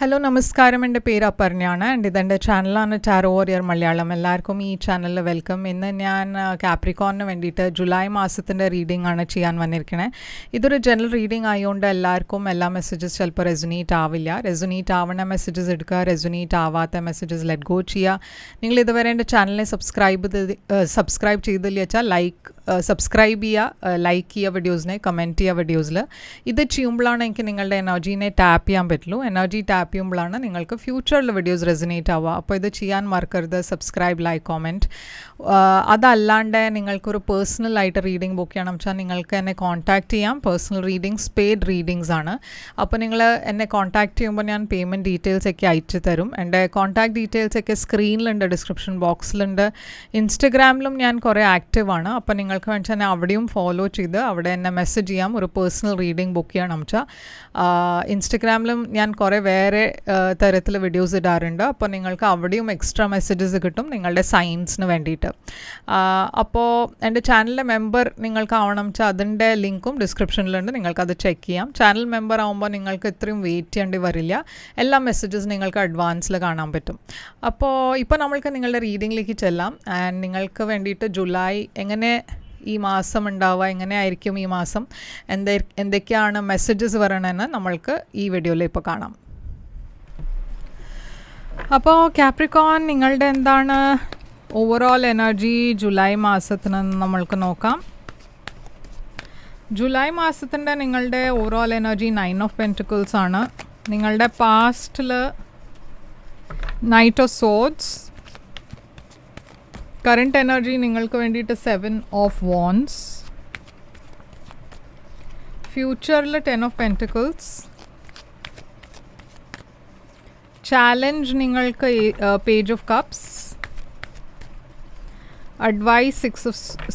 Hello നമസ്കാരം, എൻ്റെ പേര് അപർണയാണ് ആൻഡ് ഇതെൻ്റെ ചാനലാണ് ടാരോ വാരിയർ മലയാളം. എല്ലാവർക്കും ഈ ചാനലിൽ വെൽക്കം. ഇന്ന് ഞാൻ കാപ്രിക്കോണിന് വേണ്ടിയിട്ട് ജൂലൈ മാസത്തിൻ്റെ റീഡിംഗ് ആണ് ചെയ്യാൻ വന്നിരിക്കണേ. ഇതൊരു ജനറൽ റീഡിംഗ് ആയതുകൊണ്ട് എല്ലാവർക്കും എല്ലാ മെസ്സേജസ് ചിലപ്പോൾ റെസൊനേറ്റ് ആവില്ല. റെസൊനേറ്റ് ആവുന്ന മെസ്സേജസ് എടുക്കുക, റെസൊനേറ്റ് ആവാത്ത മെസ്സേജസ് ലെറ്റ് ഗോ ചെയ്യുക. നിങ്ങൾ ഇതുവരെ എൻ്റെ ചാനലിനെ സബ്സ്ക്രൈബ് ചെയ്തില്ല വെച്ചാൽ സബ്സ്ക്രൈബ് ചെയ്യുക, ലൈക്ക് ചെയ്യുക വീഡിയോസിനെ, കമൻറ്റ് ചെയ്യുക വീഡിയോസിൽ. ഇത് ചെയ്യുമ്പോഴാണ് എനിക്ക് നിങ്ങളുടെ എനർജീനെ ടാപ്പ് ചെയ്യാൻ പറ്റുള്ളൂ. എനർജി ടാപ്പ് ചെയ്യുമ്പോഴാണ് നിങ്ങൾക്ക് ഫ്യൂച്ചറിൽ വീഡിയോസ് റെസൊനേറ്റ് ആവുക. അപ്പോൾ ഇത് ചെയ്യാൻ മറക്കരുത്. Subscribe, like, comment. അതല്ലാണ്ട് നിങ്ങൾക്കൊരു പേഴ്സണലായിട്ട് റീഡിംഗ് ബുക്ക് ചെയ്യണം വെച്ചാൽ നിങ്ങൾക്ക് എന്നെ കോൺടാക്റ്റ് ചെയ്യാം. പേഴ്സണൽ റീഡിങ്സ് പെയ്ഡ് റീഡിങ്സ് ആണ്. അപ്പോൾ നിങ്ങൾ എന്നെ കോൺടാക്റ്റ് ചെയ്യുമ്പോൾ ഞാൻ പേയ്മെൻറ്റ് ഡീറ്റെയിൽസ് ഒക്കെ അയച്ചു തരും. എൻ്റെ കോൺടാക്റ്റ് ഡീറ്റെയിൽസ് ഒക്കെ സ്ക്രീനിലുണ്ട്, ഡിസ്ക്രിപ്ഷൻ ബോക്സിലുണ്ട്. ഇൻസ്റ്റഗ്രാമിലും ഞാൻ കുറേ ആക്റ്റീവാണ്. അപ്പോൾ നിങ്ങൾക്ക് വേണ്ടി തന്നെ അവിടെയും ഫോളോ ചെയ്ത് അവിടെ എന്നെ മെസ്സേജ് ചെയ്യാം. ഒരു പേഴ്സണൽ റീഡിംഗ് ബുക്ക് ചെയ്യണം വെച്ചാൽ ഇൻസ്റ്റഗ്രാമിലും ഞാൻ കുറേ വേറെ തരത്തിൽ വീഡിയോസ് ഇടാറുണ്ട്. അപ്പോൾ നിങ്ങൾക്ക് അവിടെയും എക്സ്ട്രാ മെസ്സേജസ് കിട്ടും നിങ്ങളുടെ സയൻസിന് വേണ്ടിയിട്ട്. അപ്പോൾ എൻ്റെ ചാനലിലെ മെമ്പർ നിങ്ങൾക്ക് ആവണം വെച്ചാൽ അതിൻ്റെ ലിങ്കും ഡിസ്ക്രിപ്ഷനിലുണ്ട്. നിങ്ങൾക്കത് ചെക്ക് ചെയ്യാം. ചാനൽ മെമ്പർ ആകുമ്പോൾ നിങ്ങൾക്ക് ഇത്രയും വെയിറ്റ് ചെയ്യേണ്ടി വരില്ല. എല്ലാ മെസ്സേജസ് നിങ്ങൾക്ക് അഡ്വാൻസിൽ കാണാൻ പറ്റും. അപ്പോൾ ഇപ്പോൾ നമ്മൾക്ക് നിങ്ങളുടെ റീഡിങ്ങിലേക്ക് ചെല്ലാം. ആൻഡ് നിങ്ങൾക്ക് വേണ്ടിയിട്ട് ജൂലൈ എങ്ങനെ ഈ മാസം ഉണ്ടാവുക, എങ്ങനെയായിരിക്കും ഈ മാസം, എന്തൊക്കെയാണ് മെസ്സേജസ് വരണമെന്ന് നമ്മൾക്ക് ഈ വീഡിയോയിൽ ഇപ്പോൾ കാണാം. അപ്പോൾ കാപ്രിക്കോൺ, നിങ്ങളുടെ എന്താണ് ഓവറോൾ എനർജി ജൂലൈ മാസത്തിന് നമ്മൾക്ക് നോക്കാം. ജൂലൈ മാസത്തിൻ്റെ നിങ്ങളുടെ ഓവറോൾ എനർജി 9 ഓഫ് പെൻറ്റിക്കിൾസ് ആണ്. നിങ്ങളുടെ പാസ്റ്റിൽ knight of swords, current energy നിങ്ങൾക്ക് വേണ്ടിയിട്ട് 7 ഓഫ് വാൻഡ്സ്, ഫ്യൂച്ചറിൽ 10 ഓഫ് പെൻറ്റിക്കിൾസ്, ചാലഞ്ച് നിങ്ങൾക്ക് page of cups, advice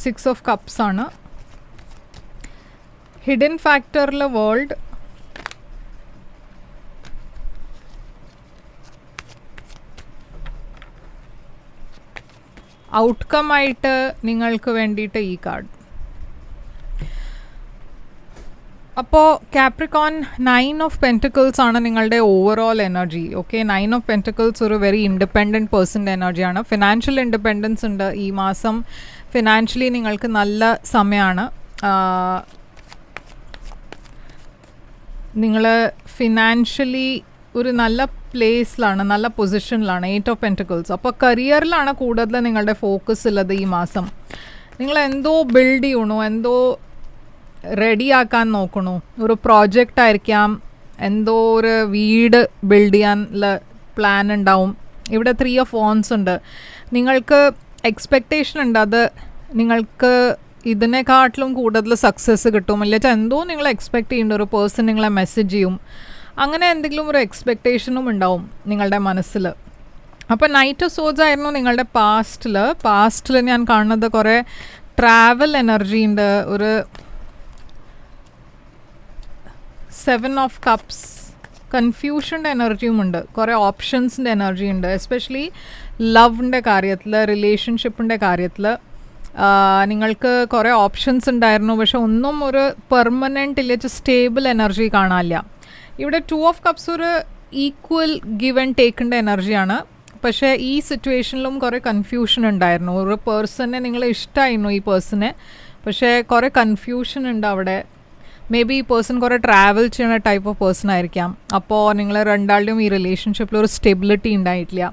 6 of cups ആണ്. ഹിഡൻ ഫാക്ടറിൽ വേൾഡ്, ഔട്ട്കം ആയിട്ട് നിങ്ങൾക്ക് വേണ്ടിയിട്ട് ഈ കാർഡ്. അപ്പോൾ കാപ്രിക്കോൺ 9 ഓഫ് പെൻറ്റിക്കിൾസ് ആണ് നിങ്ങളുടെ overall energy. Okay, 9 of pentacles ഒരു വെരി ഇൻഡിപെൻഡൻറ്റ് പേഴ്സൻ്റെ എനർജിയാണ്. ഫിനാൻഷ്യൽ ഇൻഡിപെൻഡൻസ് ഉണ്ട് ഈ മാസം. ഫിനാൻഷ്യലി നിങ്ങൾക്ക് നല്ല സമയമാണ്. നിങ്ങൾ ഫിനാൻഷ്യലി ഒരു നല്ല പ്ലേസിലാണ്, നല്ല പൊസിഷനിലാണ്. 8 ഓഫ് പെൻറ്റിക്കിൾസ്. അപ്പോൾ കരിയറിലാണ് കൂടുതൽ നിങ്ങളുടെ ഫോക്കസ് ഉള്ളത് ഈ മാസം. നിങ്ങൾ എന്തോ ബിൽഡ് ചെയ്യണു, എന്തോ റെഡിയാക്കാൻ നോക്കണു. ഒരു പ്രോജക്റ്റ് ആയിരിക്കാം, എന്തോ ഒരു വീട് ബിൽഡ് ചെയ്യാനുള്ള പ്ലാൻ ഉണ്ടാവും. ഇവിടെ 3 ഓഫ് വാൻഡ്സ് ഉണ്ട്. നിങ്ങൾക്ക് എക്സ്പെക്റ്റേഷൻ ഉണ്ട് അത് നിങ്ങൾക്ക് ഇതിനെക്കാട്ടിലും കൂടുതൽ സക്സസ് കിട്ടും. ഇല്ലെങ്കിൽ എന്തോ നിങ്ങൾ എക്സ്പെക്റ്റ് ചെയ്യുന്നുണ്ട്. ഒരു പേഴ്സൺ നിങ്ങളെ മെസ്സേജ് ചെയ്യും. അങ്ങനെ എന്തെങ്കിലും ഒരു എക്സ്പെക്റ്റേഷനും ഉണ്ടാവും നിങ്ങളുടെ മനസ്സിൽ. അപ്പോൾ നൈറ്റ് ഓഫ് സോഡ്സ് ആയിരുന്നു നിങ്ങളുടെ പാസ്റ്റിൽ ഞാൻ കാണുന്നത് കുറേ ട്രാവൽ എനർജി ഉണ്ട്. ഒരു 7 ഓഫ് കപ്സ്, കൺഫ്യൂഷൻ്റെ എനർജിയും ഉണ്ട്. കുറേ ഓപ്ഷൻസിൻ്റെ എനർജി ഉണ്ട്. എസ്പെഷ്യലി ലവിൻ്റെ കാര്യത്തിൽ, റിലേഷൻഷിപ്പിൻ്റെ കാര്യത്തിൽ നിങ്ങൾക്ക് കുറേ ഓപ്ഷൻസ് ഉണ്ടായിരുന്നു. പക്ഷെ ഒന്നും ഒരു പെർമനൻറ്റ് ഇല്ല, സ്റ്റേബിൾ എനർജി കാണാനില്ല. ഇവിടെ 2 ഓഫ് കപ്സ് ഒരു ഈക്വൽ ഗിവ് ആൻഡ് ടേക്കിൻ്റെ എനർജിയാണ്. പക്ഷേ ഈ സിറ്റുവേഷനിലും കുറേ കൺഫ്യൂഷൻ ഉണ്ടായിരുന്നു. ഒരു പേഴ്സണെ നിങ്ങൾ ഇഷ്ടമായിരുന്നു ഈ പേഴ്സണെ, പക്ഷേ കുറേ കൺഫ്യൂഷൻ ഉണ്ട് അവിടെ. മേ ബി ഈ പേഴ്സൺ കുറേ ട്രാവൽ ചെയ്യുന്ന ടൈപ്പ് ഓഫ് പേഴ്സൺ ആയിരിക്കാം. അപ്പോൾ നിങ്ങൾ രണ്ടാളുടെയും ഈ റിലേഷൻഷിപ്പിൽ ഒരു സ്റ്റെബിലിറ്റി ഉണ്ടായിട്ടില്ല.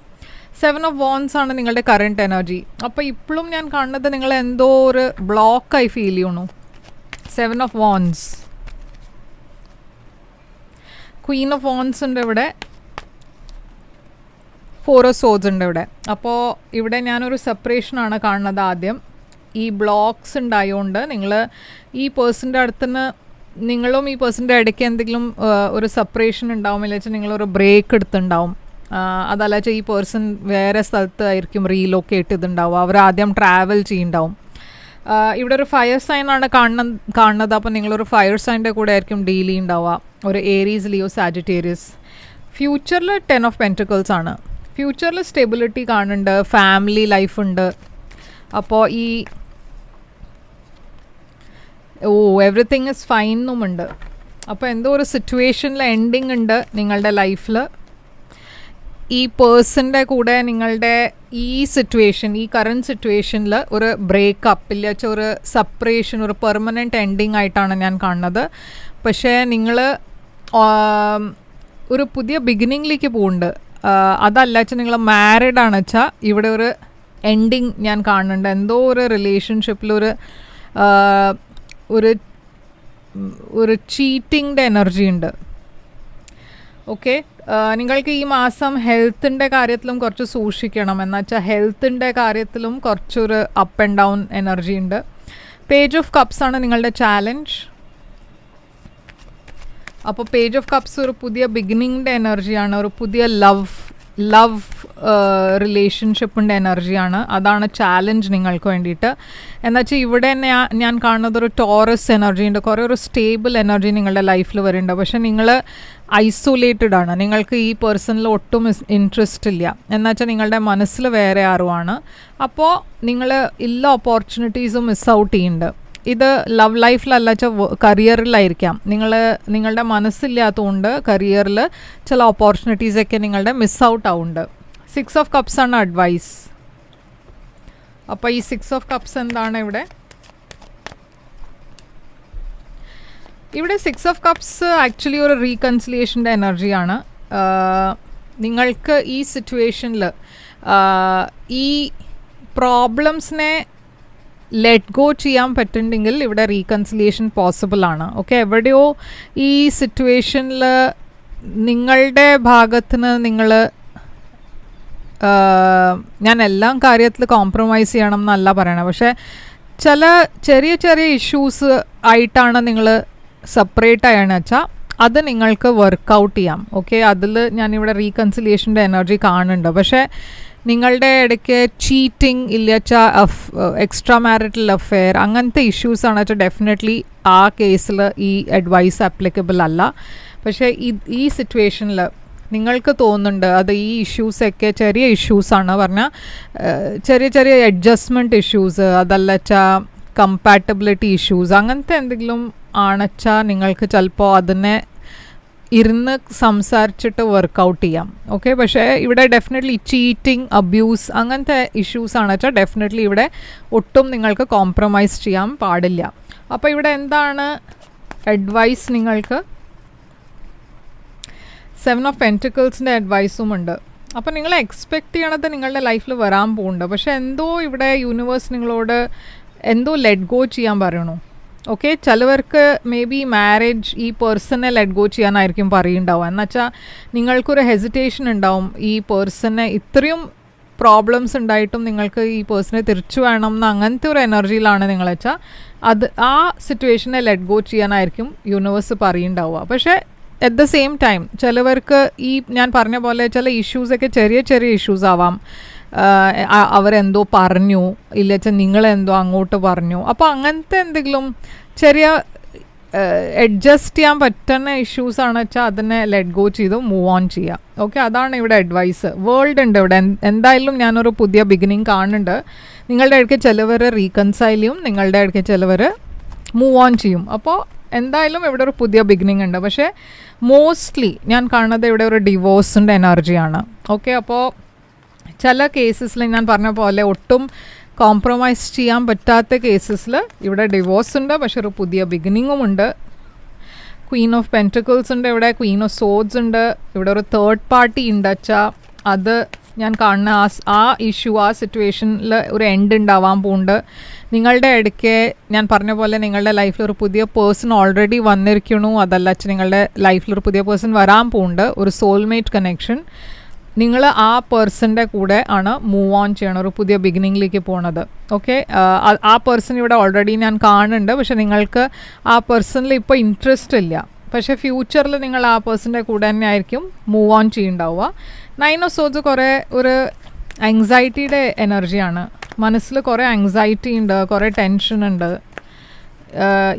7 ഓഫ് വാൻഡ്സ് ആണ് നിങ്ങളുടെ കറണ്ട് എനർജി. അപ്പോൾ ഇപ്പോഴും ഞാൻ കാണുന്നത് നിങ്ങൾ എന്തോ ഒരു ബ്ലോക്കായി ഫീൽ ചെയ്യണു. 7 of wands, Queen of wands ഉണ്ട് ഇവിടെ, 4 ഓഫ് സോഡ്സ് ഉണ്ട് ഇവിടെ. അപ്പോൾ ഇവിടെ ഞാനൊരു സെപ്പറേഷനാണ് കാണുന്നത്. ആദ്യം ഈ ബ്ലോക്സ് ഉണ്ടായതുകൊണ്ട് നിങ്ങൾ ഈ പേഴ്സൻ്റെ അടുത്തുനിന്ന് നിങ്ങളും ഈ പേഴ്സൻ്റെ ഇടയ്ക്ക് എന്തെങ്കിലും ഒരു സെപ്പറേഷൻ ഉണ്ടാവുമില്ല വെച്ചാൽ നിങ്ങളൊരു ബ്രേക്ക് എടുത്തുണ്ടാവും. അതല്ല വെച്ചാൽ ഈ പേഴ്സൺ വേറെ സ്ഥലത്തായിരിക്കും റീലൊക്കേറ്റ് ചെയ്തിട്ടുണ്ടാവും. അവർ ആദ്യം ട്രാവൽ ചെയ്യുന്നുണ്ടാവും. ഇവിടെ ഒരു ഫയർ സൈനാണ് കാണുന്നത്. അപ്പോൾ നിങ്ങളൊരു ഫയർ സൈൻ്റെ കൂടെ ആയിരിക്കും ഡീൽ ചെയ്യുന്നുണ്ടാവുക. ഒരു ഏരീസ്, ലിയോ, സാജിറ്റേറിയസ്. ഫ്യൂച്ചറിൽ 10 ഓഫ് പെൻറ്റിക്കിൾസ് ആണ്. ഫ്യൂച്ചറിൽ സ്റ്റെബിലിറ്റി കാണുന്നുണ്ട്, ഫാമിലി ലൈഫ് ഉണ്ട്. അപ്പോൾ ഈ എവറിത്തിങ് ഇസ് ഫൈൻ എന്നുമുണ്ട്. അപ്പോൾ എന്തോ ഒരു സിറ്റുവേഷനിൽ എൻഡിങ് ഉണ്ട് നിങ്ങളുടെ ലൈഫിൽ. ഈ പേഴ്സൻ്റെ കൂടെ നിങ്ങളുടെ ഈ സിറ്റുവേഷൻ, ഈ കറൻറ്റ് സിറ്റുവേഷനിൽ ഒരു ബ്രേക്കപ്പ് ഇല്ല ഒരു സെപ്പറേഷൻ, ഒരു പെർമനൻറ്റ് എൻഡിങ് ആയിട്ടാണ് ഞാൻ കാണുന്നത്. പക്ഷേ നിങ്ങൾ ഒരു പുതിയ ബിഗിനിങ്ങിലേക്ക് പോകുന്നുണ്ട്. അതല്ല വെച്ചാൽ നിങ്ങൾ മാരീഡ് ആണ് വെച്ചാൽ ഇവിടെ ഒരു എൻഡിങ് ഞാൻ കാണുന്നുണ്ട്. എന്തോ ഒരു റിലേഷൻഷിപ്പിലൊരു ഒരു ചീറ്റിങ്ങിൻ്റെ എനർജി ഉണ്ട്. ഓക്കെ, നിങ്ങൾക്ക് ഈ മാസം ഹെൽത്തിൻ്റെ കാര്യത്തിലും കുറച്ച് സൂക്ഷിക്കണം. എന്നുവെച്ചാൽ ഹെൽത്തിൻ്റെ കാര്യത്തിലും കുറച്ചൊരു അപ്പ് ആൻഡ് ഡൗൺ എനർജി ഉണ്ട്. പേജ് ഓഫ് കപ്സ് ആണ് നിങ്ങളുടെ ചാലഞ്ച്. അപ്പോൾ പേജ് ഓഫ് കപ്സ് ഒരു പുതിയ ബിഗിനിങ്ങിൻ്റെ എനർജിയാണ്, ഒരു പുതിയ ലവ് റിലേഷൻഷിപ്പിൻ്റെ എനർജിയാണ്. അതാണ് ചാലഞ്ച് നിങ്ങൾക്ക് വേണ്ടിയിട്ട്. എന്നുവെച്ചാൽ ഇവിടെ തന്നെ ഞാൻ കാണുന്നത് ഒരു ടോറസ് എനർജി ഉണ്ട്, കുറേ ഒരു സ്റ്റേബിൾ എനർജി നിങ്ങളുടെ ലൈഫിൽ വരുന്നുണ്ട്. പക്ഷേ നിങ്ങൾ ഐസൊലേറ്റഡ് ആണ്, നിങ്ങൾക്ക് ഈ പേഴ്സണിൽ ഒട്ടും ഇൻട്രസ്റ്റ് ഇല്ല. എന്നുവെച്ചാൽ നിങ്ങളുടെ മനസ്സിൽ വേറെ ആരുമാണ്. അപ്പോൾ നിങ്ങൾ എല്ലാ ഓപ്പർച്യൂണിറ്റീസും മിസ് ഔട്ട് ചെയ്യുന്നുണ്ട്. ഇത് ലവ് ലൈഫിലല്ല വെച്ചാൽ കരിയറിലായിരിക്കാം. നിങ്ങളുടെ മനസ്സില്ലാത്തതുകൊണ്ട് കരിയറിൽ ചില ഓപ്പർച്യൂണിറ്റീസൊക്കെ നിങ്ങളുടെ മിസ് ഔട്ട് ആവുന്നുണ്ട്. 6 ഓഫ് കപ്സ് ആണ് അഡ്വൈസ്. അപ്പോൾ ഈ 6 ഓഫ് കപ്സ് എന്താണ് ഇവിടെ? ഇവിടെ 6 ഓഫ് കപ്സ് ആക്ച്വലി ഒരു റീകൺസിലിയേഷൻ്റെ എനർജിയാണ്. നിങ്ങൾക്ക് ഈ സിറ്റുവേഷനിൽ ഈ പ്രോബ്ലംസിനെ ലെറ്റ് ഗോ ചെയ്യാൻ പറ്റുന്നുണ്ടെങ്കിൽ ഇവിടെ റീകൺസിലിയേഷൻ പോസിബിൾ ആണ്. ഓക്കെ, എവിടെയോ ഈ സിറ്റുവേഷനിൽ നിങ്ങളുടെ ഭാഗത്തിന് നിങ്ങൾ ഞാൻ എല്ലാം കാര്യത്തിൽ കോംപ്രമൈസ് ചെയ്യണം എന്നല്ല പറയണത്. പക്ഷേ ചില ചെറിയ ഇഷ്യൂസ് ആയിട്ടാണ് നിങ്ങൾ സെപ്പറേറ്റ് ആയെന്ന് വെച്ചാൽ അത് നിങ്ങൾക്ക് വർക്കൗട്ട് ചെയ്യാം. ഓക്കെ, അതിൽ ഞാനിവിടെ റീകൺസിലിയേഷൻ്റെ എനർജി കാണുന്നുണ്ട്. പക്ഷേ നിങ്ങളുടെ ഇടയ്ക്ക് ചീറ്റിംഗ് ഇല്ല വെച്ചാൽ എക്സ്ട്രാ മാരിറ്റൽ അഫെയർ അങ്ങനത്തെ ഇഷ്യൂസാണ് വെച്ചാൽ ഡെഫിനറ്റ്ലി ആ കേസിൽ ഈ അഡ്വൈസ് ആപ്ലിക്കബിൾ അല്ല. പക്ഷേ ഈ സിറ്റുവേഷനിൽ നിങ്ങൾക്ക് തോന്നുന്നുണ്ട് അത് ഈ ഇഷ്യൂസൊക്കെ ചെറിയ ഇഷ്യൂസാണ് പറഞ്ഞാൽ ചെറിയ അഡ്ജസ്റ്റ്മെൻറ്റ് ഇഷ്യൂസ്, അതല്ല വെച്ചാൽ കമ്പാറ്റബിലിറ്റി ഇഷ്യൂസ്, അങ്ങനത്തെ എന്തെങ്കിലും ആണെച്ചാൽ നിങ്ങൾക്ക് ചിലപ്പോൾ അതിനെ ഇരുന്ന് സംസാരിച്ചിട്ട് വർക്കൗട്ട് ചെയ്യാം. ഓക്കെ, പക്ഷേ ഇവിടെ ഡെഫിനറ്റ്ലി ചീറ്റിംഗ്, അബ്യൂസ് അങ്ങനത്തെ ഇഷ്യൂസാണ് വെച്ചാൽ ഡെഫിനറ്റ്ലി ഇവിടെ ഒട്ടും നിങ്ങൾക്ക് കോംപ്രമൈസ് ചെയ്യാൻ പാടില്ല. അപ്പോൾ ഇവിടെ എന്താണ് അഡ്വൈസ് നിങ്ങൾക്ക്? 7 ഓഫ് പെൻറ്റിക്കിൾസിൻ്റെ അഡ്വൈസും ഉണ്ട്. അപ്പോൾ നിങ്ങൾ എക്സ്പെക്റ്റ് ചെയ്യണത് നിങ്ങളുടെ ലൈഫിൽ വരാൻ പോകുന്നുണ്ട്. പക്ഷേ എന്തോ ഇവിടെ യൂണിവേഴ്സ് നിങ്ങളോട് എന്തോ ലെറ്റ് ഗോ ചെയ്യാൻ പറയണു. ഓക്കെ, ചിലവർക്ക് മേ ബി മാരേജ് ഈ പേഴ്സണെ ലെറ്റ് ഗോ ചെയ്യാനായിരിക്കും പറയുന്നുണ്ടാവുക. എന്നുവെച്ചാൽ നിങ്ങൾക്കൊരു ഹെസിറ്റേഷൻ ഉണ്ടാവും. ഈ പേഴ്സണെ ഇത്രയും പ്രോബ്ലംസ് ഉണ്ടായിട്ടും നിങ്ങൾക്ക് ഈ പേഴ്സണെ തിരിച്ചു വേണം എന്ന അങ്ങനത്തെ ഒരു എനർജിയിലാണ് നിങ്ങൾ വെച്ചാൽ അത് ആ സിറ്റുവേഷനെ ലെറ്റ് ഗോ ചെയ്യാനായിരിക്കും യൂണിവേഴ്സ് പറയുന്നുണ്ടാവുക. പക്ഷേ അറ്റ് ദ സെയിം ടൈം ചിലവർക്ക് ഈ ഞാൻ പറഞ്ഞ പോലെ ചില ഇഷ്യൂസൊക്കെ ചെറിയ ഇഷ്യൂസ് ആവാം. അവരെന്തോ പറഞ്ഞു ഇല്ല വെച്ചാൽ നിങ്ങളെന്തോ അങ്ങോട്ട് പറഞ്ഞു. അപ്പോൾ അങ്ങനത്തെ എന്തെങ്കിലും ചെറിയ അഡ്ജസ്റ്റ് ചെയ്യാൻ പറ്റുന്ന ഇഷ്യൂസാണ് വെച്ചാൽ അതിനെ ലെറ്റ് ഗോ ചെയ്ത് മൂവ് ഓൺ ചെയ്യാം. ഓക്കെ, അതാണ് ഇവിടെ അഡ്വൈസ്. വേൾഡ് ഉണ്ട് ഇവിടെ. എന്തായാലും ഞാനൊരു പുതിയ ബിഗിനിങ് കാണുന്നുണ്ട്. നിങ്ങളുടെ ഇടയ്ക്ക് ചിലവർ റീകൺസൈൽ ചെയ്യും, നിങ്ങളുടെ ഇടയ്ക്ക് ചിലവർ മൂവ് ഓൺ ചെയ്യും. അപ്പോൾ എന്തായാലും ഇവിടെ ഒരു പുതിയ ബിഗിനിങ് ഉണ്ട്. പക്ഷേ മോസ്റ്റ്ലി ഞാൻ കാണുന്നത് ഇവിടെ ഒരു ഡിവോഴ്സിൻ്റെ എനർജിയാണ്. ഓക്കെ, അപ്പോൾ ചില കേസസിൽ ഞാൻ പറഞ്ഞ പോലെ ഒട്ടും കോംപ്രമൈസ് ചെയ്യാൻ പറ്റാത്ത കേസസിൽ ഇവിടെ ഡിവോഴ്സ് ഉണ്ട്. പക്ഷെ ഒരു പുതിയ ബിഗിനിങ്ങും ഉണ്ട്. ക്വീൻ ഓഫ് പെൻറ്റിക്കിൾസ് ഉണ്ട് ഇവിടെ, ക്വീൻ ഓഫ് സോഡ്സ് ഉണ്ട്. ഇവിടെ ഒരു തേർഡ് പാർട്ടി ഉണ്ട് വെച്ചാൽ അത് ഞാൻ കാണുന്ന ആ ഇഷ്യൂ, ആ സിറ്റുവേഷനിൽ ഒരു എൻഡ് ഉണ്ടാവാൻ പോകുന്നുണ്ട്. നിങ്ങളുടെ ഇടയ്ക്ക് ഞാൻ പറഞ്ഞ പോലെ നിങ്ങളുടെ ലൈഫിൽ ഒരു പുതിയ പേഴ്സൺ ഓൾറെഡി വന്നിരിക്കണു. അതല്ല വെച്ചാൽ നിങ്ങളുടെ ലൈഫിലൊരു പുതിയ പേഴ്സൺ വരാൻ പോകുന്നുണ്ട്. ഒരു സോൾമേറ്റ് കണക്ഷൻ. നിങ്ങൾ ആ പേഴ്സൻ്റെ കൂടെ ആണ് മൂവ് ഓൺ ചെയ്യണം, ഒരു പുതിയ ബിഗിനിങ്ങിലേക്ക് പോണത്. ഓക്കെ, ആ പേഴ്സൺ ഇവിടെ ഓൾറെഡി ഞാൻ കാണുന്നുണ്ട്. പക്ഷെ നിങ്ങൾക്ക് ആ പേഴ്സണിൽ ഇപ്പോൾ ഇൻട്രസ്റ്റ് ഇല്ല. പക്ഷേ ഫ്യൂച്ചറിൽ നിങ്ങൾ ആ പേഴ്സൻ്റെ കൂടെ തന്നെ ആയിരിക്കും മൂവ് ഓൺ ചെയ്യുന്നുണ്ടാവുക. 9 ഓഫ് സോഡ്സ് കുറേ ഒരു ആങ്സൈറ്റിയുടെ എനർജിയാണ്. മനസ്സിൽ കുറേ ആങ്സൈറ്റി ഉണ്ട്, കുറേ ടെൻഷൻ ഉണ്ട്.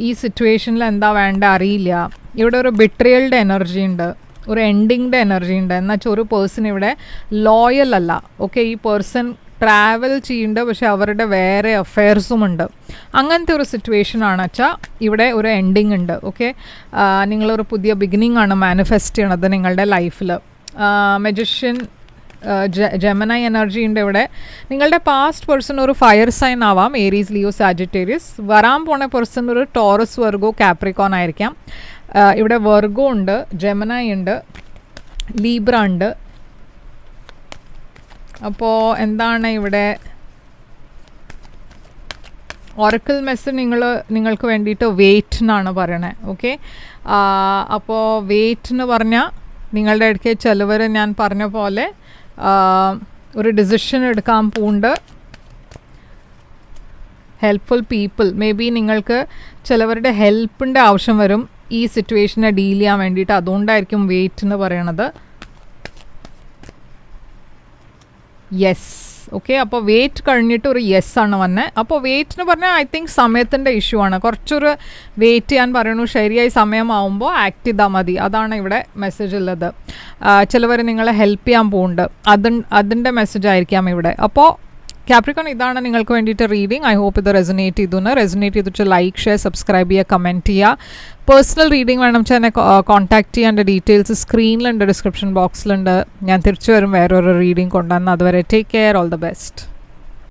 ഈ സിറ്റുവേഷനിൽ എന്താ വേണ്ട അറിയില്ല. ഇവിടെ ഒരു ബിട്രിയലിൻ്റെ എനർജി ഉണ്ട്, ഒരു എൻഡിങ്ങിൻ്റെ എനർജി ഉണ്ട്. എന്നുവെച്ചാൽ ഒരു പേഴ്സൺ ഇവിടെ ലോയൽ അല്ല. ഓക്കെ, ഈ പേഴ്സൺ ട്രാവൽ ചെയ്യുന്നുണ്ട്, പക്ഷെ അവരുടെ വേറെ അഫെയർസും ഉണ്ട്. അങ്ങനത്തെ ഒരു സിറ്റുവേഷനാണ് വെച്ചാൽ ഇവിടെ ഒരു എൻഡിങ് ഉണ്ട്. ഓക്കെ, നിങ്ങളൊരു പുതിയ ബിഗിനിങ് ആണ് മാനിഫെസ്റ്റ് ചെയ്യണത് നിങ്ങളുടെ ലൈഫിൽ. മജിഷ്യൻ ജെമിനി എനർജി ഉണ്ട് ഇവിടെ. നിങ്ങളുടെ പാസ്റ്റ് പേഴ്സൺ ഒരു ഫയർ സൈൻ ആവാം, ഏരീസ്, ലിയോ, സാജിറ്റേറിയസ്. വരാൻ പോണ പേഴ്സൺ ഒരു ടോറസ്, വെർഗോ, കാപ്രിക്കോൺ ആയിരിക്കാം. ഇവിടെ വെർഗോ ഉണ്ട്, ജെമിനി ഉണ്ട്, ലീബ്ര ഉണ്ട്. അപ്പോൾ എന്താണ് ഇവിടെ ഒറക്കിൾ മെസ്സേജ് നിങ്ങൾക്ക് വേണ്ടിയിട്ട് വെയിറ്റ് എന്നാണ് പറയണേ. ഓക്കെ, അപ്പോൾ വെയിറ്റ് എന്ന് പറഞ്ഞാൽ നിങ്ങളുടെ ഇടയ്ക്ക് ചിലവർ ഞാൻ പറഞ്ഞ പോലെ ഒരു ഡിസിഷൻ എടുക്കാൻ പോകുന്നുണ്ട്. ഹെൽപ്ഫുൾ പീപ്പിൾ, മേ ബി നിങ്ങൾക്ക് ചിലവരുടെ ഹെൽപ്പിൻ്റെ ആവശ്യം വരും ഈ സിറ്റുവേഷനെ ഡീൽ ചെയ്യാൻ വേണ്ടിയിട്ട്. അതുകൊണ്ടായിരിക്കും വെയിറ്റ് എന്ന് പറയണത്. Yes, okay. അപ്പോൾ വെയിറ്റ് കഴിഞ്ഞിട്ട് ഒരു യെസ് ആണ് വന്നത്. അപ്പോൾ വെയിറ്റ് എന്ന് പറഞ്ഞാൽ ഐ തിങ്ക് സമയത്തിൻ്റെ ഇഷ്യൂ ആണ്. കുറച്ചൊരു വെയിറ്റ് ചെയ്യാൻ പറയണു. ശരിയായി സമയമാവുമ്പോൾ ആക്ട് ചെയ്താൽ മതി. അതാണ് ഇവിടെ മെസ്സേജ് ഉള്ളത്. ചിലവർ നിങ്ങളെ ഹെൽപ്പ് ചെയ്യാൻ പോകുന്നുണ്ട്, അതിൻ്റെ മെസ്സേജ് ആയിരിക്കാം ഇവിടെ. അപ്പോൾ കാപ്രിക്കോൺ, ഇതാണ് നിങ്ങൾക്ക് വേണ്ടിയിട്ട് റീഡിങ്. ഐ ഹോപ്പ് ഇത് റെസനേറ്റ് ചെയ്തിട്ട് ലൈക്ക്, ഷെയർ, സബ്സ്ക്രൈബ് ചെയ്യുക, കമൻറ്റ് ചെയ്യുക. പേഴ്സണൽ റീഡിങ് വേണം വെച്ചാൽ എന്നെ കോൺടാക്ട് ചെയ്യാൻ ഡീറ്റെയിൽസ് സ്ക്രീനിലുണ്ട്, ഡിസ്ക്രിപ്ഷൻ ബോക്സിലുണ്ട്. ഞാൻ തിരിച്ചു വരും വേറൊരു റീഡിങ് കൊണ്ടുവന്ന്. അതുവരെ take care, all the best.